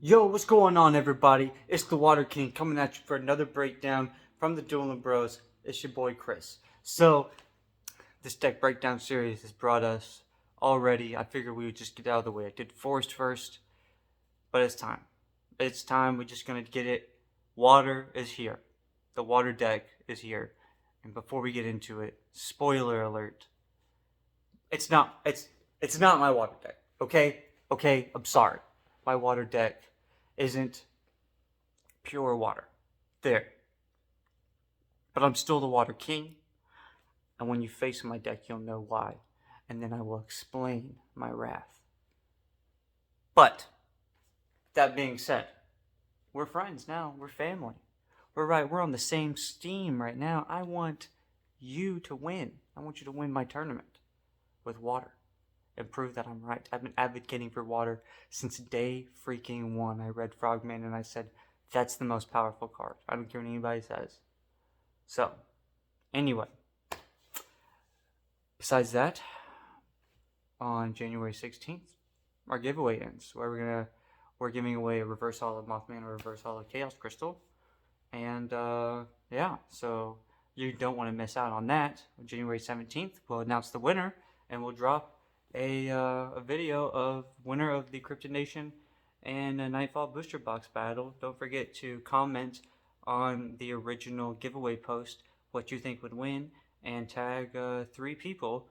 Yo, what's going on, everybody? It's the Water King coming at you for another breakdown from the Dueling Bros. It's your boy Chris. So, this deck breakdown series has brought us already. I figured we would just get out of the way. I did Forest first, but it's time. It's time. We're just gonna get it. Water is here. The water deck is here. And before we get into it, spoiler alert. It's not. It's not my water deck. Okay. Okay. I'm sorry. My water deck isn't pure water. There. But I'm still the Water King, and when you face my deck, you'll know why, and then I will explain my wrath. But, that being said, we're friends now. We're family. We're on the same steam right now. I want you to win. I want you to win my tournament with water and prove that I'm right. I've been advocating for water since day freaking one. I read Frogman and I said, that's the most powerful card. I don't care what anybody says. So, anyway, besides that, on January 16th, our giveaway ends, where we're giving away a reverse holo Mothman or a reverse holo Chaos Crystal. And yeah, so you don't want to miss out on that. On January 17th, we'll announce the winner and we'll drop a video of winner of the Cryptid Nation and a Nightfall Booster Box battle. Don't forget to comment on the original giveaway post what you think would win and tag 3 people.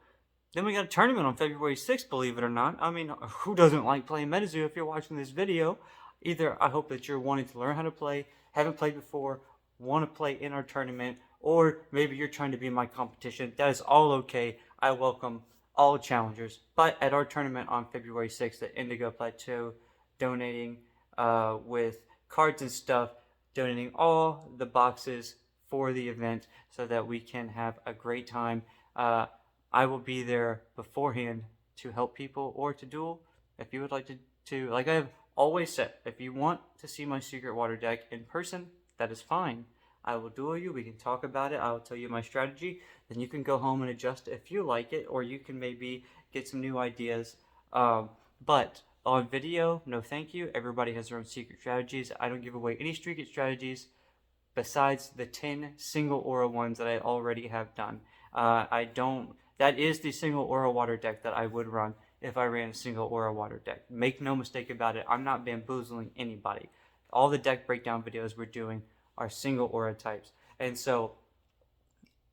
Then we got a tournament on February 6th, believe it or not. I mean, who doesn't like playing MetaZoo if you're watching this video? Either I hope that you're wanting to learn how to play, haven't played before, want to play in our tournament, or maybe you're trying to be my competition. That is all okay. I welcome all challengers. But at our tournament on February 6th at Indigo Plateau, donating with cards and stuff, donating all the boxes for the event so that we can have a great time. I will be there beforehand to help people or to duel. If you would like to like I've always said, if you want to see my secret water deck in person, that is fine. I will duel you. We can talk about it. I will tell you my strategy. Then you can go home and adjust if you like it, or you can maybe get some new ideas. But on video, no thank you. Everybody has their own secret strategies. I don't give away any secret strategies besides the 10 single aura ones that I already have done. That is the single aura water deck that I would run if I ran a single aura water deck. Make no mistake about it, I'm not bamboozling anybody. All the deck breakdown videos we're doing are single aura types. And so,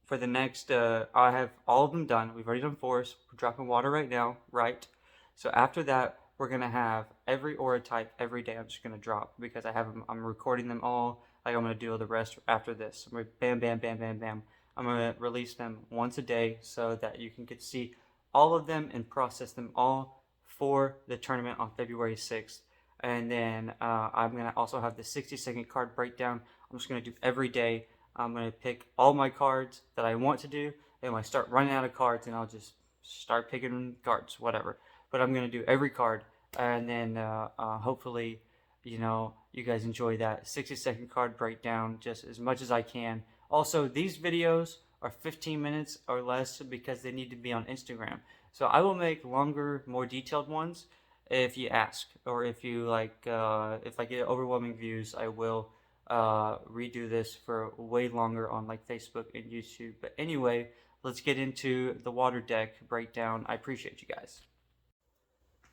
for the next, I have all of them done. We've already done Forest. We're dropping water right now, right? So after that, we're going to have every aura type every day. I'm just going to drop because I have them, I'm recording them all. Like I'm going to do all the rest after this. I'm going to bam, bam, bam, bam, bam. I'm going to release them once a day so that you can get to see all of them and process them all for the tournament on February 6th. And then I'm going to also have the 60-second card breakdown. I'm just going to do every day. I'm going to pick all my cards that I want to do. And when I start running out of cards, then I'll just start picking cards, whatever. But I'm going to do every card. And then hopefully, you guys enjoy that 60-second card breakdown just as much as I can. Also, these videos are 15 minutes or less because they need to be on Instagram. So I will make longer, more detailed ones if you ask, or if you like. If I get overwhelming views, I will redo this for way longer on like Facebook and YouTube. But anyway, let's get into the water deck breakdown. I appreciate you guys.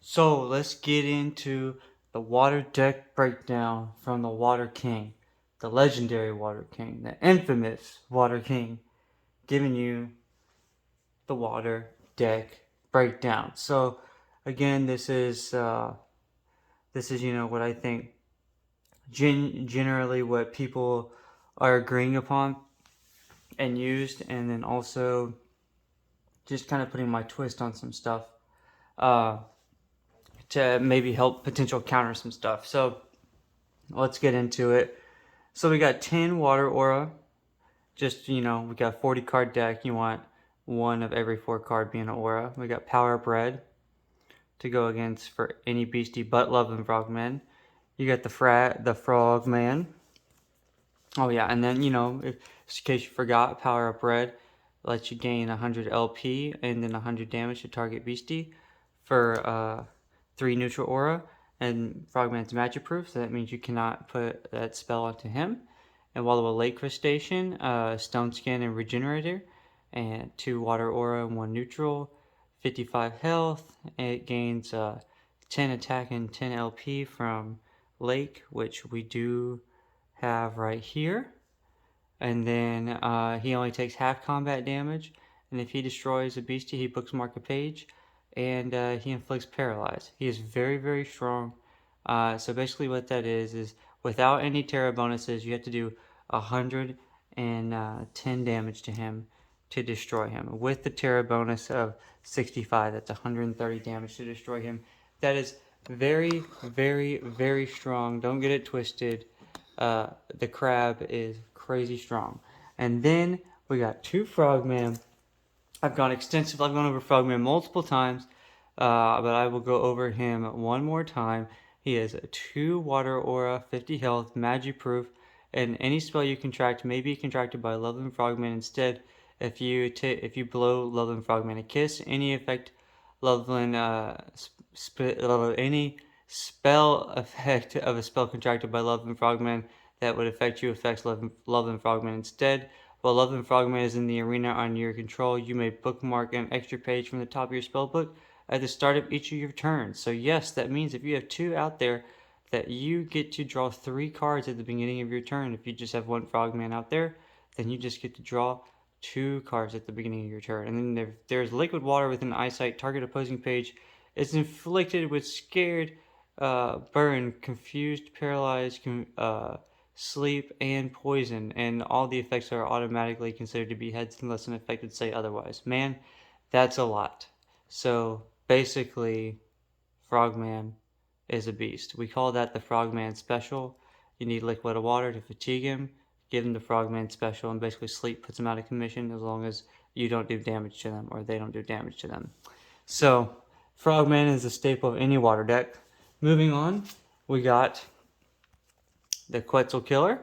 So let's get into the water deck breakdown from the Water King, the legendary Water King, the infamous Water King, giving you the water deck breakdown. So again, this is what I think generally what people are agreeing upon and used, and then also just kind of putting my twist on some stuff to maybe help potential counter some stuff. So let's get into it. So we got 10 water aura. Just, we got 40 card deck. You want one of every 4 card being an aura. We got Power Up Red to go against for any beastie but Love and Frogman. You got the Frogman. Oh yeah, and then, in case you forgot, Power Up Red lets you gain 100 LP and then 100 damage to target beastie for 3 neutral aura. and Frogman's magic proof, so that means you cannot put that spell onto him. And Wallowa Lake Crustacean, Stone Skin and Regenerator, and 2 Water Aura and 1 Neutral, 55 health. It gains 10 attack and 10 LP from Lake, which we do have right here. And then he only takes half combat damage, and if he destroys a beastie, he bookmarks a page, and he inflicts paralyze. He is very, very strong. So basically, what that is without any terra bonuses, you have to do 110 damage to him to destroy him. With the terra bonus of 65, that's 130 damage to destroy him. That is very, very, very strong. Don't get it twisted. The crab is crazy strong. And then we got 2 frogmen. I've gone over frogman multiple times, but I will go over him one more time. He has 2 water aura, 50 health, magic proof, and any spell you contract may be contracted by Loveland Frogman instead. If you blow Loveland Frogman a kiss, any effect Loveland any spell effect of a spell contracted by Loveland Frogman that would affect you affects Loveland Frogman instead. While Loveland Frogman is in the arena under your control, you may bookmark an extra page from the top of your spellbook at the start of each of your turns. So yes, that means if you have 2 out there, that you get to draw 3 cards at the beginning of your turn. If you just have 1 frogman out there, then you just get to draw 2 cards at the beginning of your turn. And then if there's liquid water within eyesight, target opposing page is inflicted with scared, burn, confused, paralyzed, sleep, and poison, and all the effects are automatically considered to be heads unless an effect would say otherwise. Man, that's a lot. So basically, Frogman is a beast. We call that the Frogman Special. You need liquid water to fatigue him, give him the Frogman Special, and basically sleep puts him out of commission as long as you don't do damage to them or they don't do damage to them. So, Frogman is a staple of any water deck. Moving on, we got the Quetzal Killer.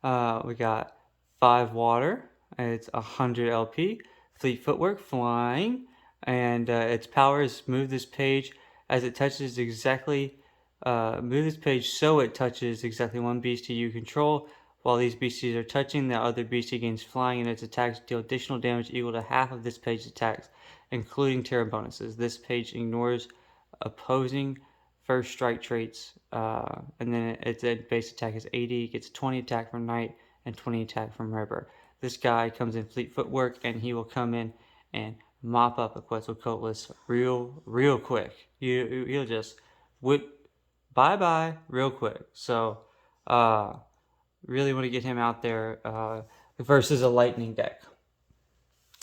We got 5 water. It's 100 LP. Fleet Footwork, flying, and its power is move this page as it touches exactly. Move this page so it touches exactly 1 beastie you control. While these beasties are touching, the other beastie gains flying, and its attacks deal additional damage equal to half of this page's attacks, including terra bonuses. This page ignores opposing first strike traits, and then its base attack is 80, gets 20 attack from night and 20 attack from river. This guy comes in fleet footwork, and he will come in and mop up a Quetzalcoatlus real quick. He'll just whip bye real quick. So really want to get him out there versus a lightning deck.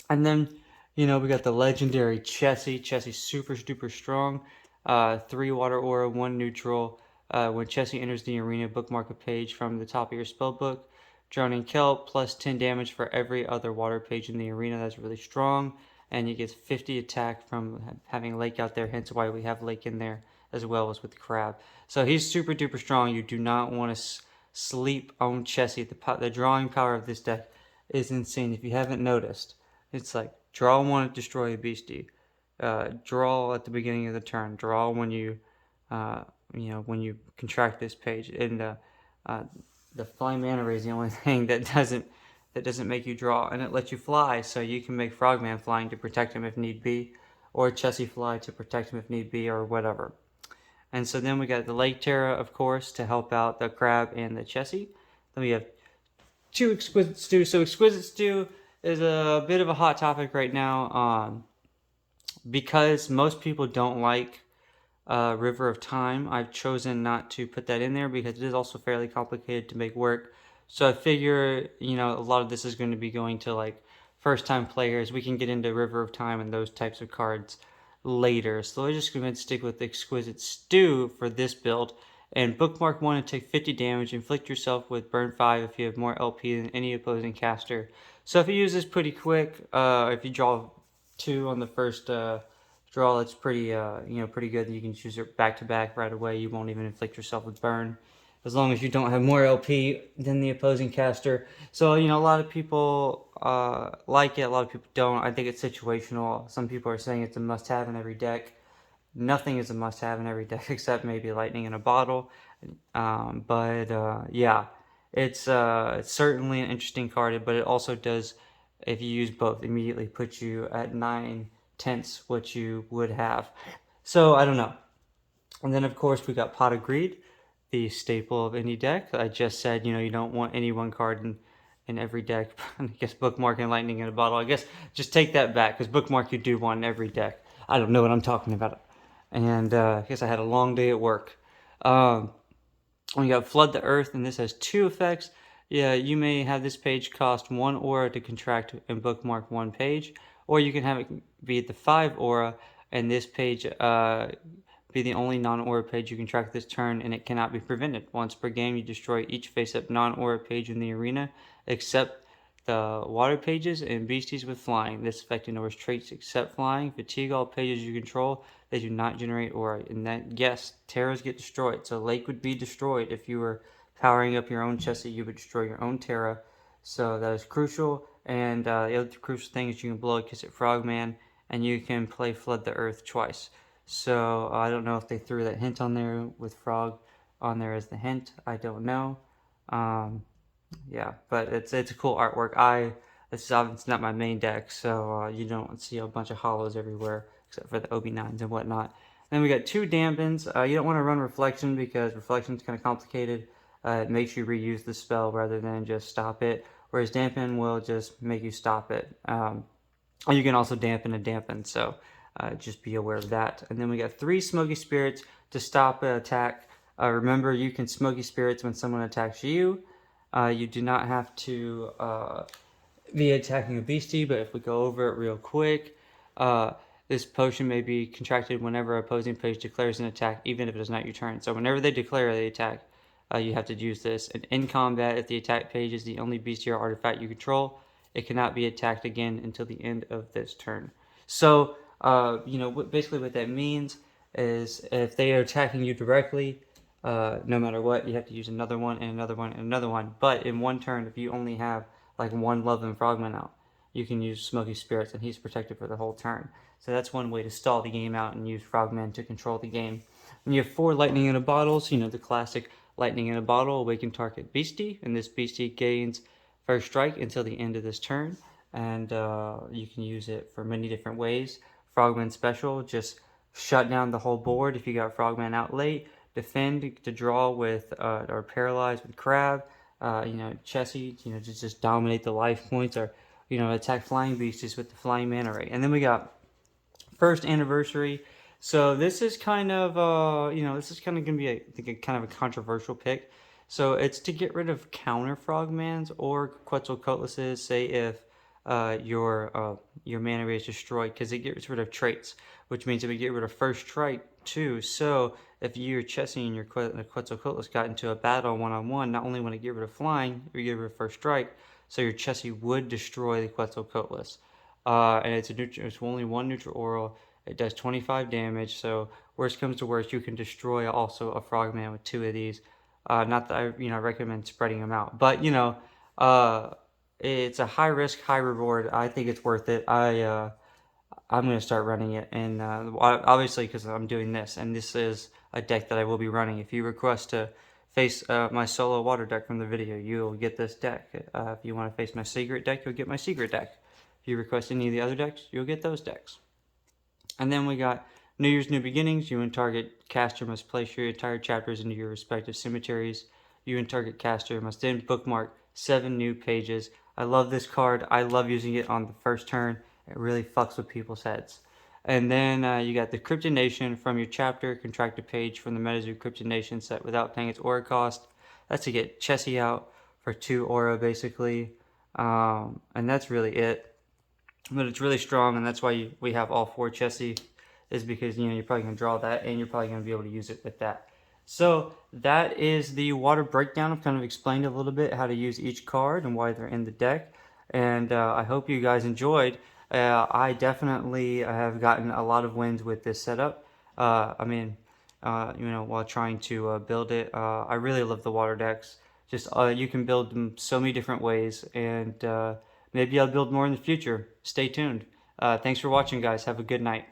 And then we got the legendary Chessie. Chessie's super duper strong. 3 water aura, 1 neutral. When Chessie enters the arena, bookmark a page from the top of your spellbook. Drowning Kelp plus 10 damage for every other water page in the arena. That's really strong. And he gets 50 attack from having Lake out there, hence why we have Lake in there as well as with Crab. So he's super duper strong. You do not want to sleep on Chessie. The drawing power of this deck is insane. If you haven't noticed, it's like draw 1 to destroy a beastie. Draw at the beginning of the turn. Draw when you contract this page. And the flying mana ray is the only thing that doesn't make you draw, and it lets you fly, so you can make Frogman flying to protect him if need be, or Chessie fly to protect him if need be, or whatever. And so then we got the Lake Terra, of course, to help out the Crab and the Chessie. Then we have 2 Exquisite Stew. So Exquisite Stew is a bit of a hot topic right now, because most people don't like River of Time. I've chosen not to put that in there because it is also fairly complicated to make work. So I figure, a lot of this is going to be going to like first time players. We can get into River of Time and those types of cards later. So we're just going to stick with Exquisite Stew for this build. And bookmark 1 and take 50 damage. Inflict yourself with burn 5 if you have more LP than any opposing caster. So if you use this pretty quick, if you draw 2 on the first draw, that's pretty pretty good. You can choose it back to back right away. You won't even inflict yourself with burn, as long as you don't have more LP than the opposing caster. So a lot of people like it, a lot of people don't. I think it's situational. Some people are saying it's a must-have in every deck. nothing is a must-have in every deck except maybe lightning in a bottle. Yeah, it's certainly an interesting card, but it also does, if you use both, immediately put you at 9/10 what you would have. So I don't know. And then of course we got Pot of Greed, the staple of any deck. I just said, you don't want any one card in every deck. I guess Bookmark and Lightning in a Bottle. I guess just take that back, because Bookmark you do want in every deck. I don't know what I'm talking about. And I guess I had a long day at work. Um, we got Flood the Earth, and this has two effects. Yeah, you may have this page cost 1 aura to contract and bookmark 1 page, or you can have it be the 5 aura, and this page be the only non-aura page you can track this turn, and it cannot be prevented. Once per game, you destroy each face-up non-aura page in the arena, except the water pages and beasties with flying. This effect ignores traits except flying. Fatigue all pages you control. They do not generate aura. And that, yes, Terras get destroyed. So Lake would be destroyed if you were powering up your own Chessie. You would destroy your own Terra. So that is crucial. And the other crucial thing is you can blow a kiss at Frogman, and you can play Flood the Earth twice. So I don't know if they threw that hint on there with Frog on there as the hint. I don't know. Yeah, but it's a cool artwork. It's not my main deck, so you don't see a bunch of hollows everywhere except for the OB9s and whatnot. Then we got two Dampens. You don't want to run Reflection because Reflection is kind of complicated. It makes you reuse the spell rather than just stop it, whereas Dampen will just make you stop it. You can also dampen a dampen, so just be aware of that. And then we got 3 Smoky Spirits to stop an attack. Remember, you can Smoky Spirits when someone attacks you. You do not have to be attacking a beastie, but if we go over it real quick, this potion may be contracted whenever an opposing page declares an attack, even if it is not your turn. So whenever they declare the attack, you have to use this. And in combat, if the attack page is the only beastie or artifact you control, it cannot be attacked again until the end of this turn. So, basically what that means is if they are attacking you directly, no matter what, you have to use another one and another one and another one. But in one turn, if you only have like one Loveland Frogman out, you can use Smoky Spirits, and he's protected for the whole turn. So that's one way to stall the game out and use Frogman to control the game. When you have 4 Lightning in a Bottle, the classic Lightning in a Bottle, awaken target beastie, and this beastie gains first strike until the end of this turn, and you can use it for many different ways. Frogman special, just shut down the whole board if you got Frogman out late. Defend to draw with or paralyze with Crab. Chessie, to just dominate the life points, or attack flying beasts with the flying mana ray. And then we got first anniversary. So this is kind of going to be a kind of a controversial pick. So it's to get rid of counter Frogmans or Quetzalcoatluses. Say if your mana ray is destroyed, because it gets rid of traits, which means it would get rid of first strike too. So if your Chessie and your Quetzalcoatlus got into a battle one-on-one, not only would it get rid of flying, it would get rid of first strike, so your Chessie would destroy the Quetzalcoatlus. And it's only 1 neutral aura. It does 25 damage, so worst comes to worst, you can destroy also a Frogman with 2 of these. Not that I recommend spreading them out, but it's a high risk, high reward. I think it's worth it. I'm going to start running it, and obviously because I'm doing this, and this is a deck that I will be running. If you request to face my solo water deck from the video, you'll get this deck. If you want to face my secret deck, you'll get my secret deck. If you request any of the other decks, you'll get those decks. And then we got New Year's New Beginnings. You and target caster must place your entire chapters into your respective cemeteries. You and target caster must then bookmark 7 new pages. I love this card. I love using it on the first turn. It really fucks with people's heads. And then you got the Cryptid Nation. From your chapter, contract a page from the MetaZoo Cryptid Nation set without paying its aura cost. That's to get Chessie out for 2 aura, basically. And that's really it. But it's really strong, and that's why we have all 4 Chessie, is because you're probably going to draw that, and you're probably going to be able to use it with that. So that is the water breakdown. I've kind of explained a little bit how to use each card and why they're in the deck. And I hope you guys enjoyed. I definitely have gotten a lot of wins with this setup. While trying to build it. I really love the water decks. Just you can build them so many different ways, and maybe I'll build more in the future. Stay tuned. Thanks for watching, guys. Have a good night.